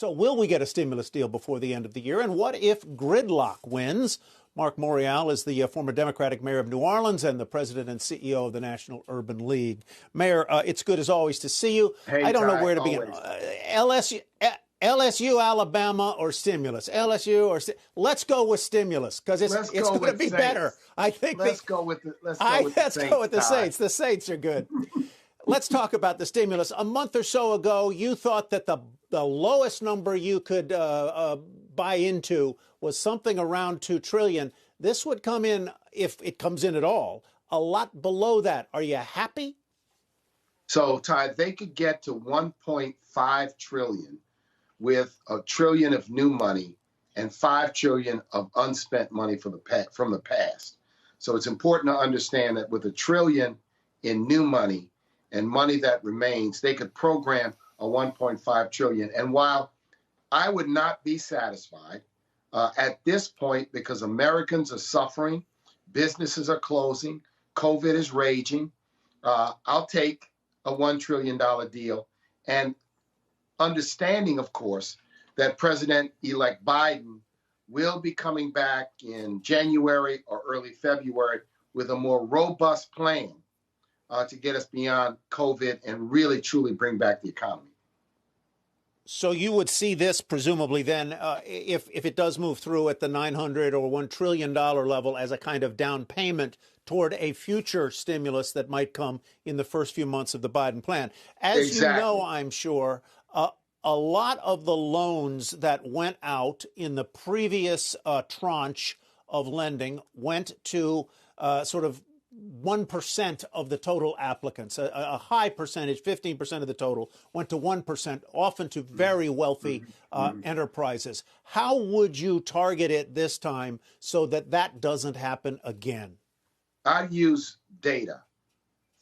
So will we get a stimulus deal before the end of the year? And what if gridlock wins? Marc Morial is the former Democratic mayor of New Orleans and the president and CEO of the National Urban League. Mayor, it's good as always to see you. Hey, I don't know Ty, where to begin. LSU, Alabama, or stimulus? LSU or let's go with stimulus because it's going to be Saints. Better. I think. Let's go with the Saints. The Saints are good. Let's talk about the stimulus. A month or so ago, you thought that the lowest number you could buy into was something around $2 trillion. This would come in, if it comes in at all, a lot below that. Are you happy? So, Ty, they could get to 1.5 trillion with $1 trillion of new money and $5 trillion of unspent money from the past. So it's important to understand that with $1 trillion in new money and money that remains, they could program a 1.5 trillion. And while I would not be satisfied at this point because Americans are suffering, businesses are closing, COVID is raging, I'll take a $1 trillion deal. And understanding, of course, that President-elect Biden will be coming back in January or early February with a more robust plan to get us beyond COVID and really, truly bring back the economy. So you would see this presumably then, if it does move through at the $900 or $1 trillion level as a kind of down payment toward a future stimulus that might come in the first few months of the Biden plan. As you know, I'm sure, a lot of the loans that went out in the previous tranche of lending went to sort of 1% of the total applicants. A high percentage, 15% of the total, went to 1%, often to very wealthy enterprises. How would you target it this time so that that doesn't happen again? I use data.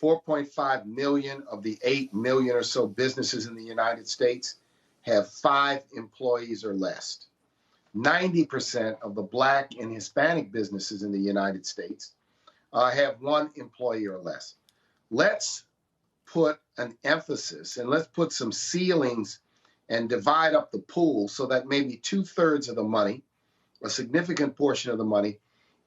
4.5 million of the 8 million or so businesses in the United States have 5 employees or less. 90% of the Black and Hispanic businesses in the United States have 1 employee or less. Let's put an emphasis and let's put some ceilings and divide up the pool so that maybe 2/3 of the money, a significant portion of the money,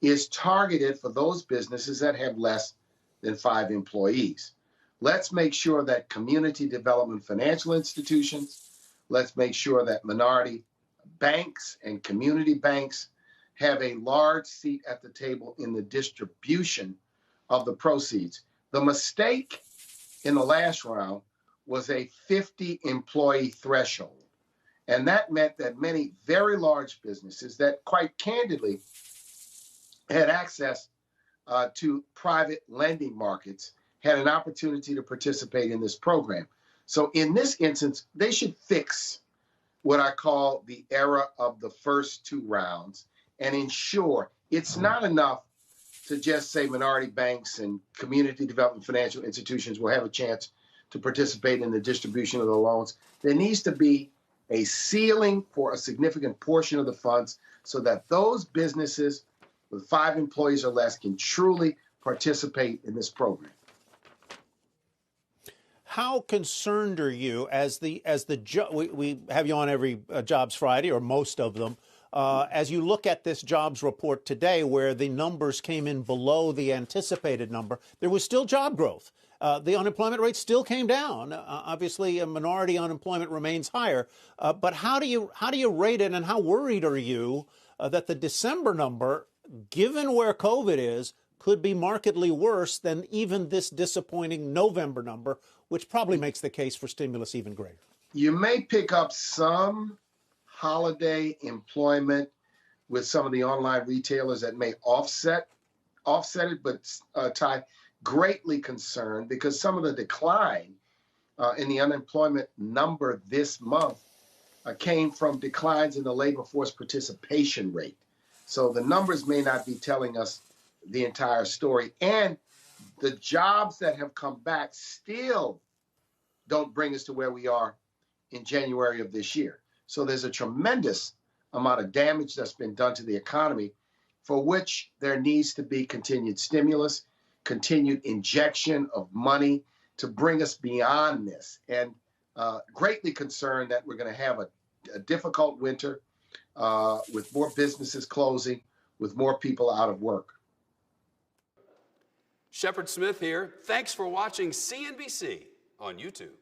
is targeted for those businesses that have less than 5 employees. Let's make sure that community development financial institutions, let's make sure that minority banks and community banks have a large seat at the table in the distribution of the proceeds. The mistake in the last round was a 50 employee threshold. And that meant that many very large businesses that quite candidly had access to private lending markets had an opportunity to participate in this program. So in this instance, they should fix what I call the era of the first 2 rounds and ensure it's not enough to just say minority banks and community development financial institutions will have a chance to participate in the distribution of the loans. There needs to be a ceiling for a significant portion of the funds so that those businesses with 5 employees or less can truly participate in this program. How concerned are you we have you on every Jobs Friday, or most of them, as you look at this jobs report today where the numbers came in below the anticipated number? There was still job growth. The unemployment rate still came down. Obviously, a minority unemployment remains higher. But how do you rate it, and how worried are you that the December number, given where COVID is, could be markedly worse than even this disappointing November number, which probably makes the case for stimulus even greater? You may pick up some holiday employment with some of the online retailers that may offset it, but Ty, greatly concerned because some of the decline in the unemployment number this month came from declines in the labor force participation rate. So the numbers may not be telling us the entire story. And the jobs that have come back still don't bring us to where we are in January of this year. So there's a tremendous amount of damage that's been done to the economy, for which there needs to be continued stimulus, continued injection of money to bring us beyond this. And greatly concerned that we're going to have a difficult winter with more businesses closing, with more people out of work. Shepard Smith here. Thanks for watching CNBC on YouTube.